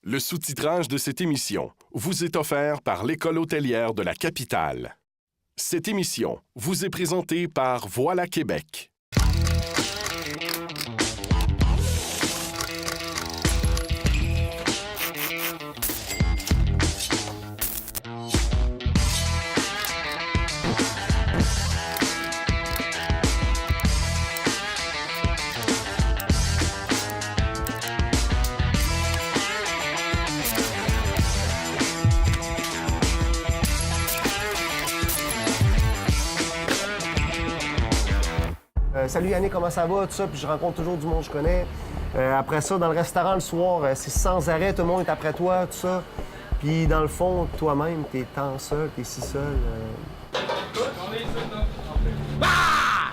Le sous-titrage de cette émission vous est offert par l'École hôtelière de la capitale. Cette émission vous est présentée par Voilà Québec. Salut Yannick, comment ça va? Tout ça, puis je rencontre toujours du monde que je connais. Après ça, dans le restaurant le soir, c'est sans arrêt, tout le monde est après toi, tout ça. Puis dans le fond, toi-même, t'es tant seul, t'es si seul.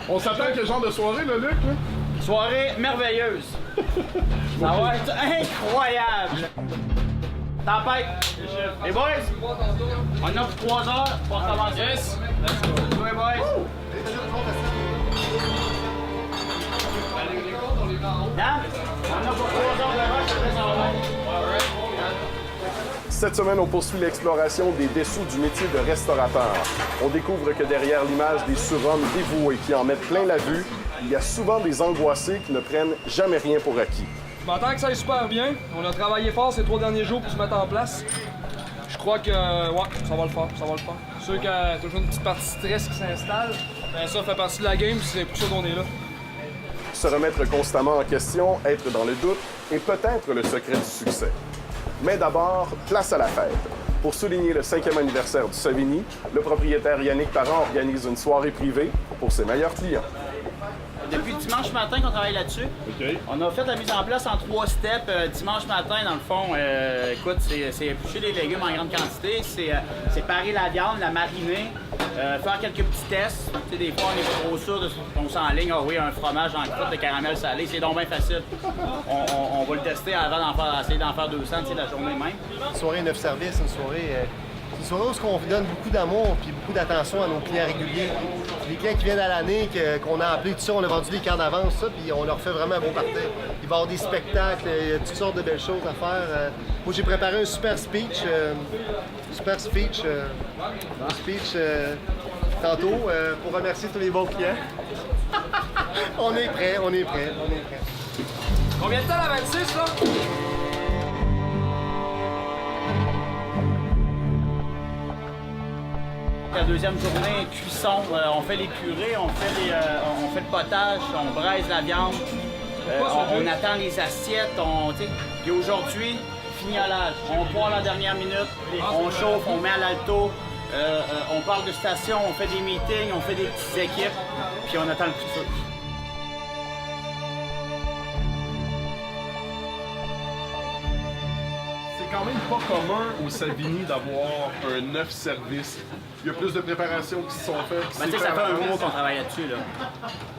On s'attend à quel genre de soirée, là, Luc? Là? Soirée merveilleuse. Ça va être incroyable. Tempête. Les boys, on a pour 3 heures pour commencer. Yes. Oui, boys. Yann, on a pour 3 heures de rush, après ça va. Cette semaine, on poursuit l'exploration des dessous du métier de restaurateur. On découvre que derrière l'image des surhommes dévoués qui en mettent plein la vue, il y a souvent des angoissés qui ne prennent jamais rien pour acquis. Je m'entends que ça aille super bien. On a travaillé fort ces 3 derniers jours pour se mettre en place. Je crois que, ça va le faire, ça va le faire. C'est sûr qu'il y a toujours une petite partie stress qui s'installe. Ben ça fait partie de la game, c'est pour ça qu'on est là. Se remettre constamment en question, être dans le doute est peut-être le secret du succès. Mais d'abord, place à la fête. Pour souligner le 5e anniversaire du Savigny, le propriétaire Yannick Parent organise une soirée privée pour ses meilleurs clients. Depuis dimanche matin qu'on travaille là-dessus. OK. On a fait la mise en place en 3 steps. Dimanche matin, dans le fond, écoute, c'est éplucher des légumes en grande quantité, c'est parer la viande, la mariner, faire quelques petits tests. Tu sais, des fois, on est pas trop sûr de ce qu'on s'enligne. Ah oui, un fromage en croûte de caramel salé, c'est donc bien facile. On va le tester avant essayer d'en faire 200 la journée même. Une soirée 9 services, une soirée où on donne beaucoup d'amour puis beaucoup d'attention à nos clients réguliers. Les clients qui viennent à l'année, qu'on a appelés, tout ça, on a vendu des cartes d'avance, ça, puis on leur fait vraiment un bon party. Il va y avoir des spectacles, il y a toutes sortes de belles choses à faire. Moi, j'ai préparé un super speech tantôt pour remercier tous les bons clients. On est prêts. Combien de temps la 26, là? La deuxième journée, cuisson, on fait les purées, on fait le potage, on braise la viande, on attend les assiettes, puis aujourd'hui, fignolage. On poire la dernière minute, on chauffe, on met à l'alto, on part de station, on fait des meetings, on fait des petites équipes, puis on attend le plus sûr. C'est quand même pas commun au Savigny d'avoir un 9 services. Il y a plus de préparations qui se sont faites. Ben, tu sais que ça fait un mois qu'on travaille là-dessus. Là.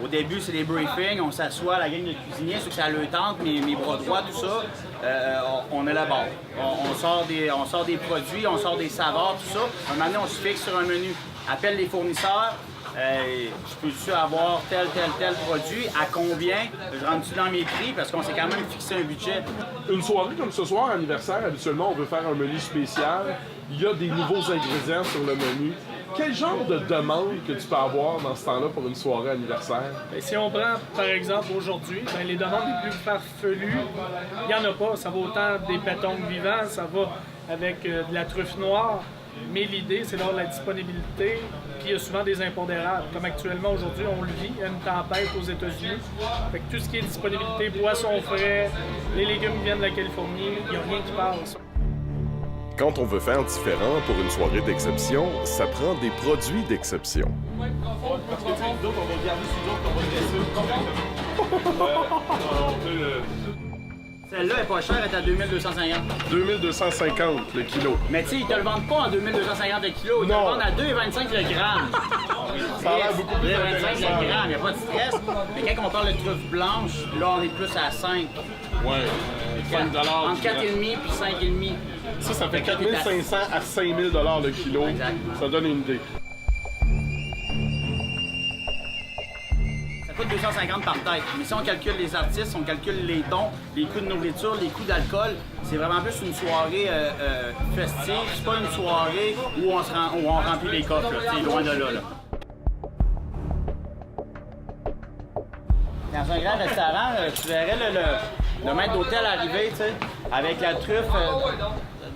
Au début, c'est des briefings, on s'assoit, la gang de cuisiniers, ceux que ça le tente, mes bras droits, tout ça, on élabore. On sort des produits, on sort des saveurs, tout ça. Un moment donné, on se fixe sur un menu. Appelle les fournisseurs. Je peux-tu avoir tel produit? À combien? Je rentre-tu dans mes prix? Parce qu'on s'est quand même fixé un budget. Une soirée comme ce soir, anniversaire, habituellement, on veut faire un menu spécial. Il y a des nouveaux ingrédients sur le menu. Quel genre de demande que tu peux avoir dans ce temps-là pour une soirée anniversaire? Et si on prend, par exemple, aujourd'hui, les demandes les plus farfelues, il n'y en a pas. Ça va autant des pétons vivants, ça va avec de la truffe noire. Mais l'idée, c'est d'avoir la disponibilité, puis il y a souvent des impondérables. Comme actuellement, aujourd'hui, on le vit, il y a une tempête aux États-Unis. Fait que tout ce qui est disponibilité, boissons frais, les légumes viennent de la Californie, il n'y a rien qui passe. Quand on veut faire différent pour une soirée d'exception, ça prend des produits d'exception. Parce que tu sais, nous autres, on va garder sous autres, on va le laisser. Celle-là est pas chère, elle est à 2250. 2250 le kilo. Mais tu sais, ils te le vendent pas en 2250 le kilo, ils te le Non. vendent à 2,25 le gramme. Ça a l'air beaucoup plus 2,25 intéressant. le gramme, il n'y a pas de stress. Mais quand on parle de truffe blanche, là, on est plus à 5. Ouais. 5 Entre 4,5 puis 5,5. Ça fait 4500 à 5000 $ le kilo. Exact. Ça donne une idée. Ça coûte 250 par tête. Mais si on calcule les artistes, on calcule les dons, les coûts de nourriture, les coûts d'alcool, c'est vraiment plus une soirée festive. C'est pas une soirée où on remplit les coffres. C'est loin de là. Dans un grand restaurant, tu verrais le maître d'hôtel arriver, tu sais, avec la truffe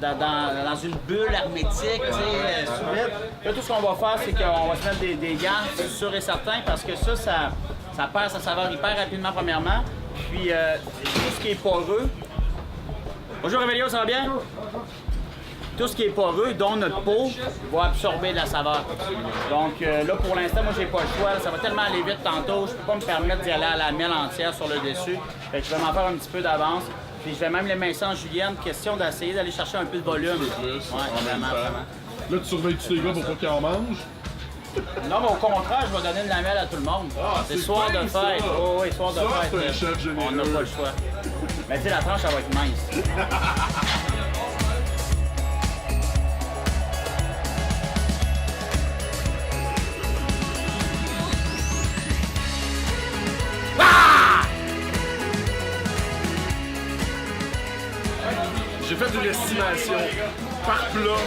dans une bulle hermétique, tu sais, sous vide. Là, tout ce qu'on va faire, c'est qu'on va se mettre des gants, c'est sûr et certain, parce que ça perd sa saveur hyper rapidement, premièrement. Puis, tout ce qui est poreux. Bonjour, Réveillon, ça va bien? Tout ce qui est poreux, dont notre peau, va absorber de la saveur. Donc là, pour l'instant, moi, j'ai pas le choix. Ça va tellement aller vite tantôt, je peux pas me permettre d'y aller à la mêle entière sur le dessus. Fait que je vais m'en faire un petit peu d'avance. Puis je vais même les mincer en julienne, question d'essayer d'aller chercher un peu de volume. Plus. Ouais, vraiment. Là, tu surveilles-tu les gars pour pas qu'ils en mangent? Non, mais au contraire, je vais donner de la mêle à tout le monde. C'est soir de fête. Oh, oui, soir de fête. C'est un chef généreux. On n'a pas le choix. Mais tu sais, la tranche, ça va être mince. J'ai fait une estimation. Par plat,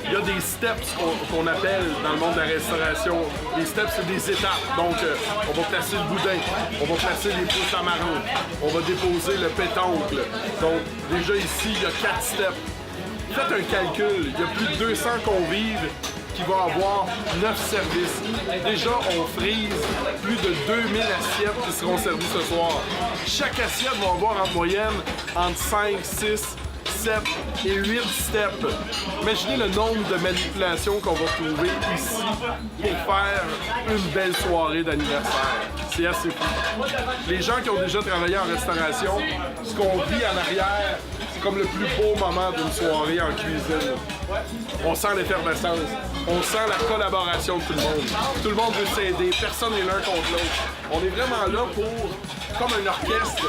il y a des steps qu'on appelle dans le monde de la restauration. Les steps, c'est des étapes. Donc, on va placer le boudin, on va placer les pousses à marron, on va déposer le pétoncle. Donc, déjà ici, il y a 4 steps. Faites un calcul, il y a plus de 200 convives qui vont avoir 9 services. Déjà, on frise plus de 2000 assiettes qui seront servies ce soir. Chaque assiette va avoir en moyenne entre 5, 6, 7 et 8 steps. Imaginez le nombre de manipulations qu'on va trouver ici pour faire une belle soirée d'anniversaire. C'est assez fou. Les gens qui ont déjà travaillé en restauration, ce qu'on vit en arrière, c'est comme le plus beau moment d'une soirée en cuisine. On sent l'effervescence, on sent la collaboration de tout le monde. Tout le monde veut s'aider, personne n'est l'un contre l'autre. On est vraiment là pour, comme un orchestre,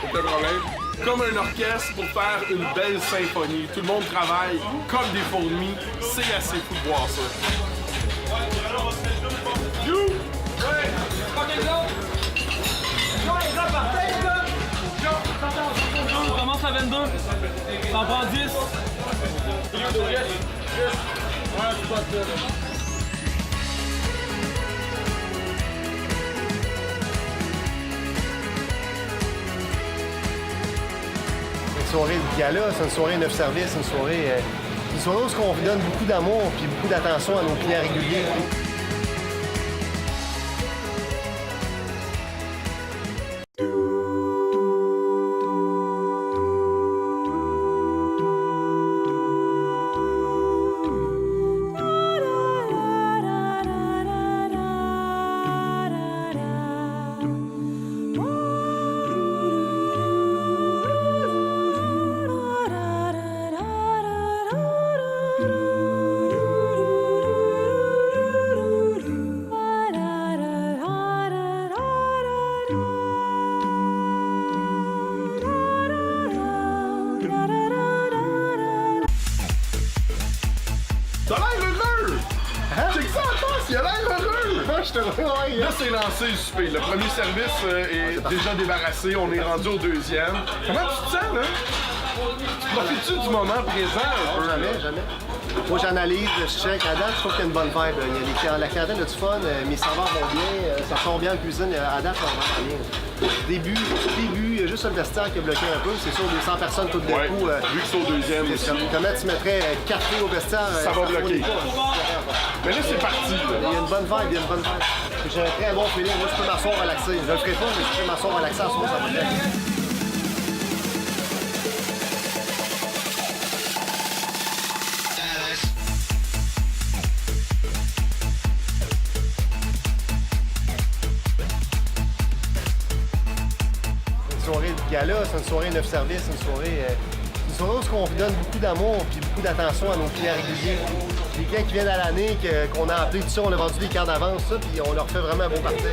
aucun problème, comme un orchestre pour faire une belle symphonie. Tout le monde travaille comme des fourmis. C'est assez fou de voir ça. On commence à 22. T'en prends 10. Une soirée de gala, c'est une soirée 9 services, une soirée où on donne beaucoup d'amour et beaucoup d'attention à nos clients réguliers. T'as l'air heureux! Check ça, attends, il a l'air heureux! Ouais, Là, c'est lancé le souper. Le premier service est déjà débarrassé. On est rendu au deuxième. Comment tu te sens, là? Profites-tu du moment présent un peu? Jamais. Moi, j'analyse, je check. À date, je trouve qu'il y a une bonne vibe. La clientèle a du fun, mes saveurs vont bien, ça sort bien en cuisine. À date, ça va vraiment bien. Début, il y a juste un vestiaire qui a bloqué un peu. C'est sûr, 200 personnes tout d'un coup. Vu que c'est au deuxième aussi. Comment tu mettrais 4 filles au vestiaire? Ça va bloquer. Mais là, c'est parti. Il y a une bonne vibe, J'ai un très bon feeling. Moi, je peux m'asseoir relaxé. Je le ferai pas, mais je peux m'asseoir relaxé à ce moment, ça va bien. Une soirée de gala, c'est une soirée 9 services, une soirée où on donne beaucoup d'amour et beaucoup d'attention à nos clients réguliers. Les clients qui viennent à l'année, qu'on a appelé tout ça, on a vendu des cartes d'avance, ça, puis on leur fait vraiment un bon party.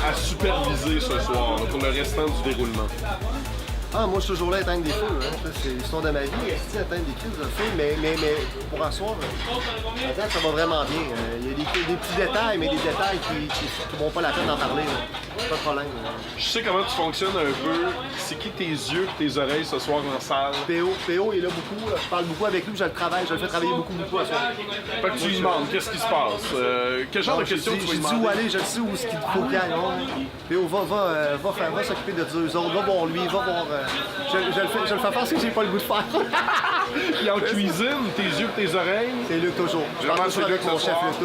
à superviser ce soir là, pour le restant du déroulement? Ah, moi, je suis toujours là à éteindre des feux. Hein. Ça, c'est l'histoire de ma vie, éteindre des crises de feu. Mais pour un soir, à date, ça va vraiment bien. Il y a des petits détails, mais des détails qui vont pas la peine d'en parler. Là. Pas de problème. Je sais comment tu fonctionnes un peu. C'est qui tes yeux et tes oreilles ce soir en salle? PO est là beaucoup. Je parle beaucoup avec lui, je le travaille. Je le fais travailler beaucoup à soir. Fait que tu lui demandes qu'est-ce qui se passe. Quel genre de questions tu vas lui demander? Je dis où aller, je sais où ce qu'il faut qu'il aille. PO, va s'occuper de deux autres. Va voir lui, va voir... Je le fais penser que j'ai pas le goût de faire. Puis en cuisine, tes yeux et tes oreilles? C'est Luc toujours. Je parle toujours avec mon chef Luc.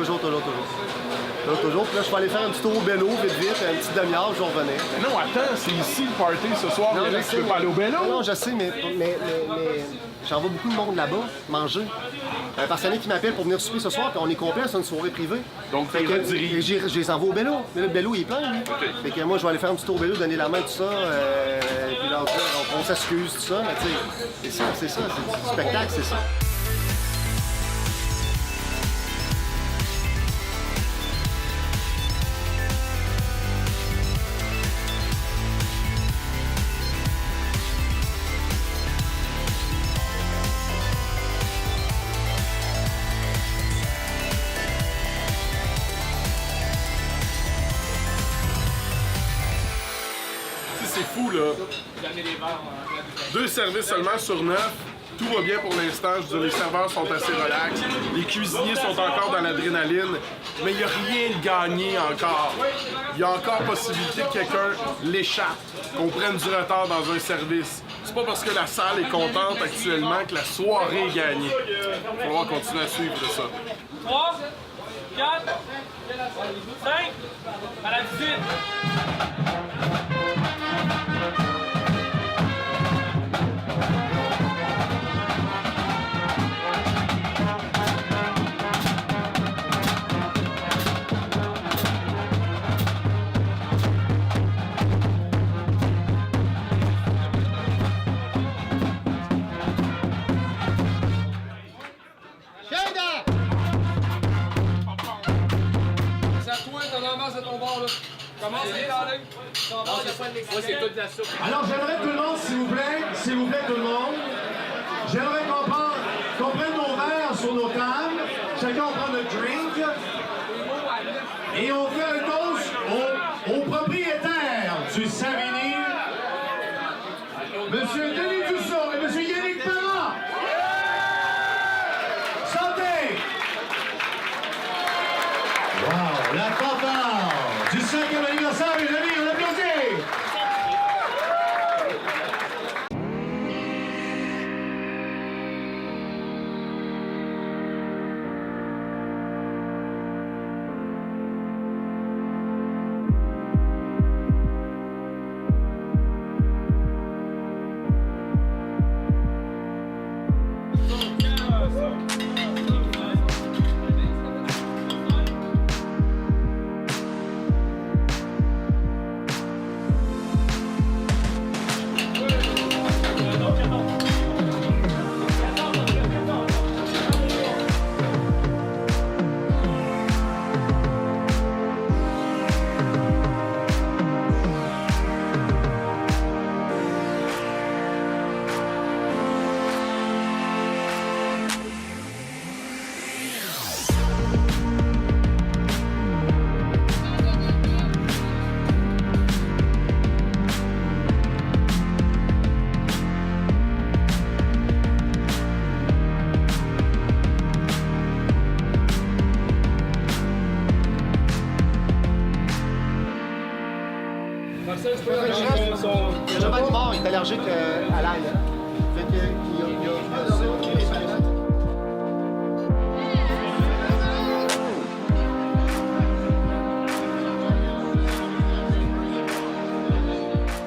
Toujours. Puis là, je vais aller faire un petit tour au Bello, vite, une petite demi-heure, je vais revenir. Non, attends, c'est ici le party ce soir. Non, Tu peux pas aller au Bello? Non, je sais, mais j'en vois beaucoup de monde là-bas manger. Un passionné qui m'appelle pour venir souper ce soir, puis on est complet, c'est une soirée privée. Donc, tu rediriges. Je les envoie au Bello. Mais le Bello, il est plein, lui. Okay. Fait que moi, je vais aller faire un petit tour au Bello, donner la main, tout ça. Puis là, on s'excuse, tout ça. Mais tu sais, c'est ça. C'est du spectacle, c'est ça. C'est fou, là. 2 services seulement sur 9. Tout va bien pour l'instant. Je veux dire, les serveurs sont assez relax. Les cuisiniers sont encore dans l'adrénaline. Mais il n'y a rien de gagné encore. Il y a encore possibilité que quelqu'un l'échappe, qu'on prenne du retard dans un service. C'est pas parce que la salle est contente actuellement que la soirée est gagnée. Il va falloir continuer à suivre de ça. 3, 4, 5, à la visite. Commence à aller. Moi, c'est toute la soupe. Alors, j'aimerais tout le monde, s'il vous plaît, tout le monde, j'aimerais qu'on prenne nos verres sur nos tables, chacun on prend notre drink, et on fait un toast au propriétaire du Savigny, Monsieur Denis Dussault et Monsieur Yannick Parent. Santé! Wow, la fanfare du 5e anniversaire, mes amis, on applaudit! Le pas de mort, il est allergique à l'ail. Fait qu'il y a ça.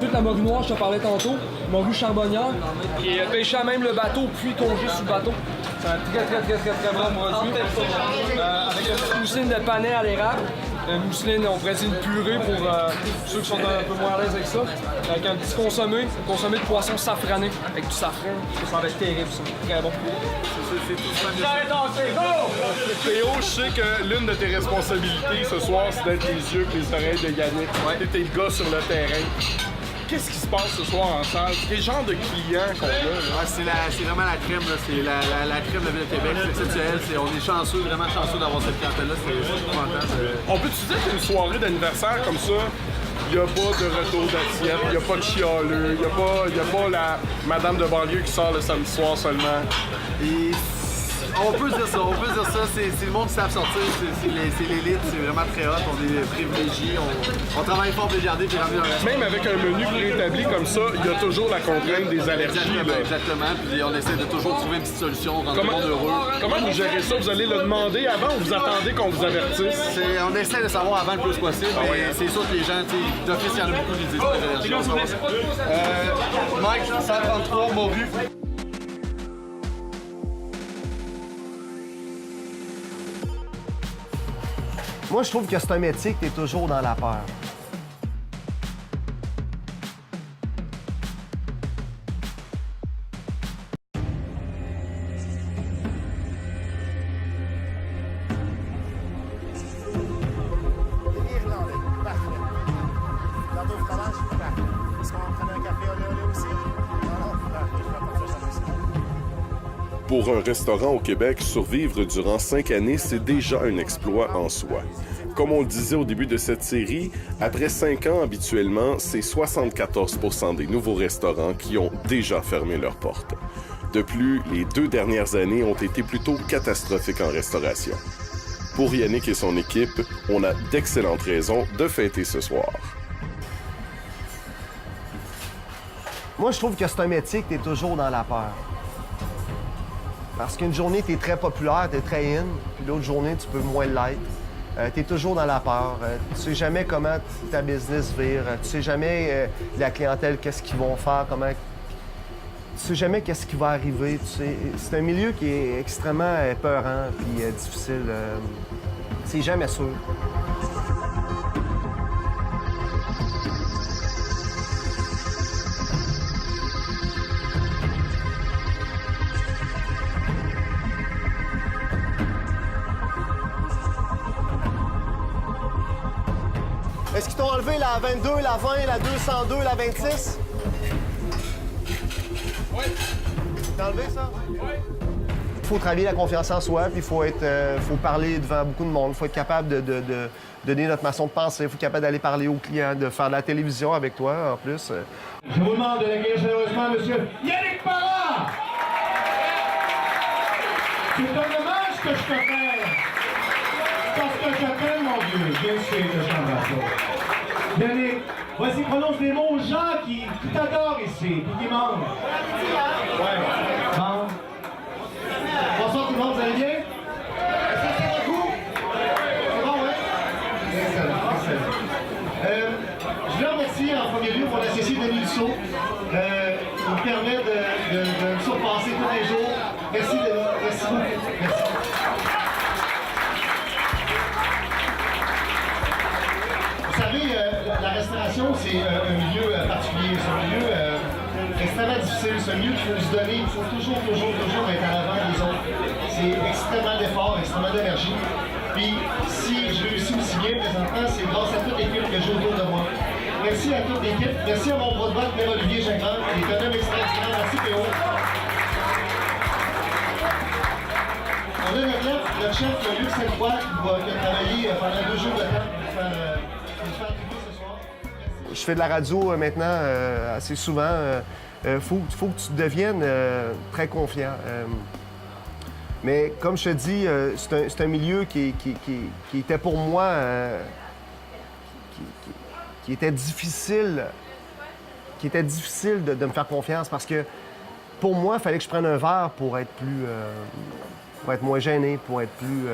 Toute la morue noire, je te parlais tantôt, morue charbonnière, qui est pêchée à même le bateau, puis congé sur le bateau. C'est un très bon produit. Avec une petite moussine de panais à l'érable. une mousseline, on pourrait dire une purée pour ceux qui sont un peu moins à l'aise avec ça. Avec un petit consommé de poisson safrané, avec du safran. Ça va être terrible, ça. Très bon. C'est tout ça. Théo, je sais que l'une de tes responsabilités ce soir, c'est d'être les yeux et les oreilles de Yannick. T'es le gars sur le terrain. Qu'est-ce qui se passe ce soir en salle? Quel genre de clients qu'on a? C'est vraiment la crème, là. C'est la crème de la Ville de Québec. C'est exceptionnel. On est chanceux, vraiment chanceux d'avoir cette clientèle-là. C'est fantastique. On peut-tu dire qu'une soirée d'anniversaire comme ça, il n'y a pas de retour d'assiette, il n'y a pas de chialeux, il n'y a pas la madame de banlieue qui sort le samedi soir seulement? Et on peut dire ça, c'est le monde qui savent sortir, c'est l'élite, c'est vraiment très hot, on est privilégiés, on travaille fort pour les garder puis ramener le reste. Même avec un menu préétabli comme ça, il y a toujours la contrainte des allergies. Exactement, puis on essaie de toujours trouver une petite solution, rendre tout le monde heureux. Comment vous gérez ça? Vous allez le demander avant ou vous attendez qu'on vous avertisse? On essaie de savoir avant le plus possible, mais c'est sûr que les gens, d'office, il y en a beaucoup qui disent pas d'allergie. Mike, 133, Morue. Moi, je trouve que c'est un métier que tu es toujours dans la peur. Pour un restaurant au Québec, survivre durant 5 années, c'est déjà un exploit en soi. Comme on le disait au début de cette série, après 5 ans habituellement, c'est 74% des nouveaux restaurants qui ont déjà fermé leurs portes. De plus, les 2 dernières années ont été plutôt catastrophiques en restauration. Pour Yannick et son équipe, on a d'excellentes raisons de fêter ce soir. Moi, je trouve que c'est un métier que tu es toujours dans la peur. Parce qu'une journée, tu es très populaire, tu es très in, puis l'autre journée, tu peux moins l'être. Tu es toujours dans la peur. Tu sais jamais comment ta business vire. Tu sais jamais la clientèle, qu'est-ce qu'ils vont faire, comment... Tu sais jamais qu'est-ce qui va arriver. Tu sais. C'est un milieu qui est extrêmement peurant puis difficile. C'est jamais sûr. Est-ce qu'ils t'ont enlevé la 22, la 20, la 202, la 26? Oui. T'as enlevé ça? Oui. Il faut travailler la confiance en soi, puis il faut parler devant beaucoup de monde. Il faut être capable de donner notre façon de penser. Il faut être capable d'aller parler aux clients, de faire de la télévision avec toi, en plus. Je vous demande de l'accueillir chaleureusement, M. Yannick Parra! C'est un hommage que je te fais. Parce que je t'aime, mon Dieu. Bien sûr que je t'embrasse. Yannick, vas-y, prononce des mots aux gens qui t'adorent ici, puis qui manquent. Ouais. Bon. Bonsoir tout le monde, vous allez bien? Est-ce que c'est beaucoup? C'est bon, oui? Excellent, excellent. Je veux remercier en premier lieu mon associé Denis Dussault. Il me permet de me surpasser tous les jours. Merci Denis, merci beaucoup. Merci. Vous savez, la restauration, c'est un milieu particulier, c'est un milieu extrêmement difficile, c'est un milieu qu'il faut se donner, il faut toujours être à l'avant des autres. C'est extrêmement d'efforts, extrêmement d'énergie. Puis, si je réussis aussi bien présentement, c'est grâce à toute l'équipe que j'ai autour de moi. Merci à toute l'équipe, merci à mon bras de batte, Père Olivier Gingras, qui est un homme extraordinaire. Merci Théo. On a notre chef Luc Sainte-Croix qui a travaillé pendant 2 jours de temps pour faire triper ce soir. Je fais de la radio maintenant assez souvent. Faut que tu deviennes très confiant. Mais comme je te dis, c'est un milieu qui était pour moi qui était difficile de me faire confiance parce que pour moi, il fallait que je prenne un verre pour être plus pour être moins gêné, pour être plus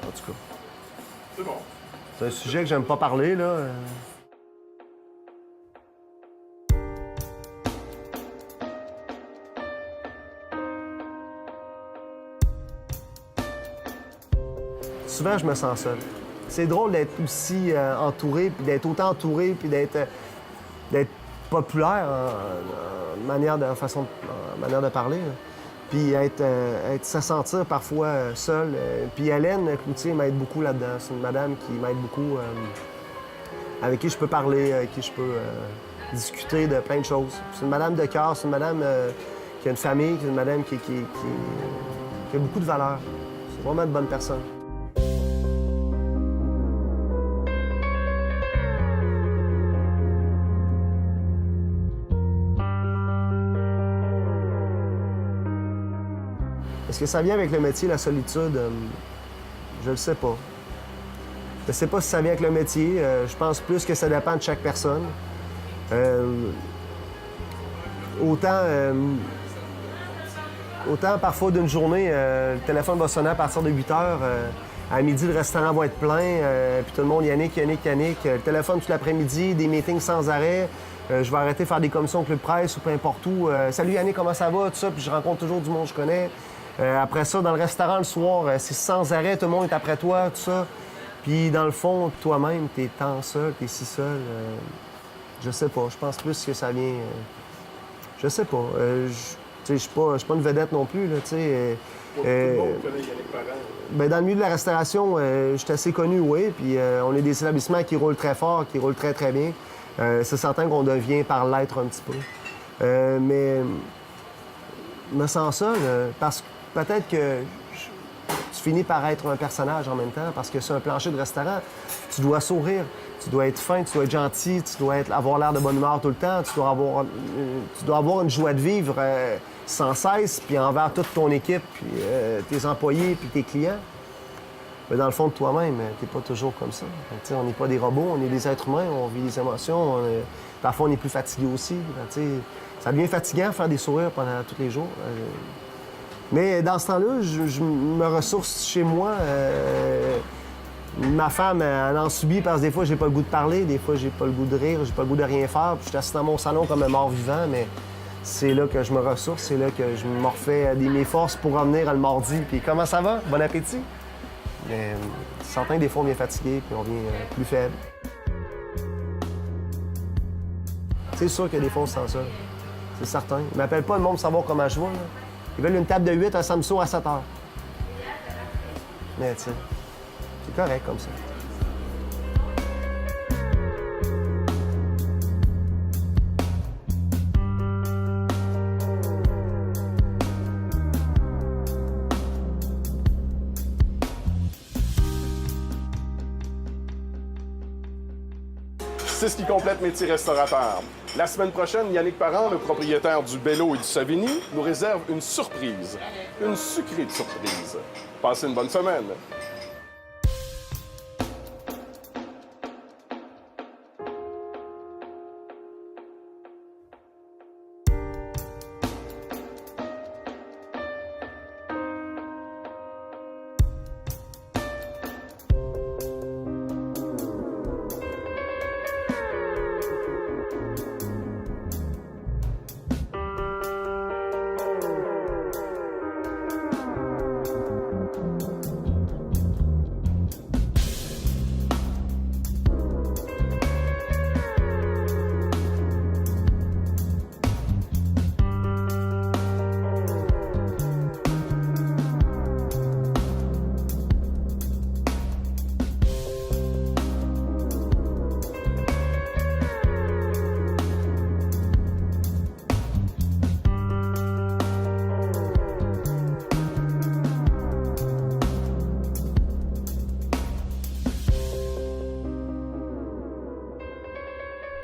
en tout cas. C'est bon. C'est un sujet que j'aime pas parler, là. souvent, je me sens seul. C'est drôle d'être aussi entouré, puis d'être autant entouré, puis d'être populaire en manière de parler. Là. Puis se sentir parfois seul. Puis Hélène Cloutier m'aide beaucoup là-dedans. C'est une madame qui m'aide beaucoup, avec qui je peux parler, avec qui je peux discuter de plein de choses. C'est une madame de cœur, c'est une madame qui a une famille, c'est une madame qui a beaucoup de valeur. C'est vraiment une bonne personne. Est-ce que ça vient avec le métier, la solitude? Je le sais pas. Je sais pas si ça vient avec le métier. Je pense plus que ça dépend de chaque personne. Autant parfois d'une journée, le téléphone va sonner à partir de 8 heures. À midi, le restaurant va être plein. Puis tout le monde, Yannick. Le téléphone tout l'après-midi, des meetings sans arrêt. Je vais arrêter de faire des commissions au Club Presse ou peu importe où. Salut Yannick, comment ça va? Tout ça. Puis je rencontre toujours du monde que je connais. Après ça, dans le restaurant le soir, c'est sans arrêt, tout le monde est après toi, tout ça. Puis dans le fond, toi-même, t'es tant seul, t'es si seul. Je sais pas, je pense plus que ça vient... je sais pas. Je suis pas une vedette non plus, là, tu sais. Tout le monde connaît Yannick Parent. Ben, dans le milieu de la restauration, je suis assez connu, oui. Puis on est des établissements qui roulent très fort, qui roulent très, très bien. C'est certain qu'on devient par l'être un petit peu. Mais je me sens seul parce que peut-être que tu finis par être un personnage en même temps, parce que sur un plancher de restaurant, tu dois sourire, tu dois être fin, tu dois être gentil, tu dois avoir l'air de bonne humeur tout le temps, tu dois avoir une joie de vivre sans cesse, puis envers toute ton équipe, puis tes employés, puis tes clients. Mais dans le fond de toi-même, t'es pas toujours comme ça. Donc, on n'est pas des robots, on est des êtres humains, on vit des émotions. Parfois, on est plus fatigué aussi. Ça devient fatigant de faire des sourires pendant tous les jours. Mais dans ce temps-là, je me ressource chez moi. Ma femme, elle en subit parce que des fois, j'ai pas le goût de parler, des fois, j'ai pas le goût de rire, j'ai pas le goût de rien faire. Puis je suis assis dans mon salon comme un mort-vivant, mais c'est là que je me ressource, c'est là que je me refais mes forces pour revenir le mardi. Puis comment ça va? Bon appétit? Mais certains, des fois, on vient fatigué, puis on vient plus faible. C'est sûr que des fois, on se sent seul. C'est certain. Ils m'appellent pas le monde pour savoir comment je vais, là. Ils veulent une table de 8 à Samsung à 7 heures. Mais tu sais, c'est correct comme ça. C'est ce qui complète Métier restaurateur. La semaine prochaine, Yannick Parent, le propriétaire du Bello et du Savigny, nous réserve une surprise. Une sucrée de surprise. Passez une bonne semaine.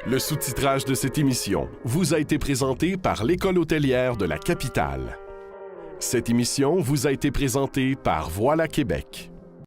Le sous-titrage de cette émission vous a été présenté par l'École hôtelière de la capitale. Cette émission vous a été présentée par Voilà Québec.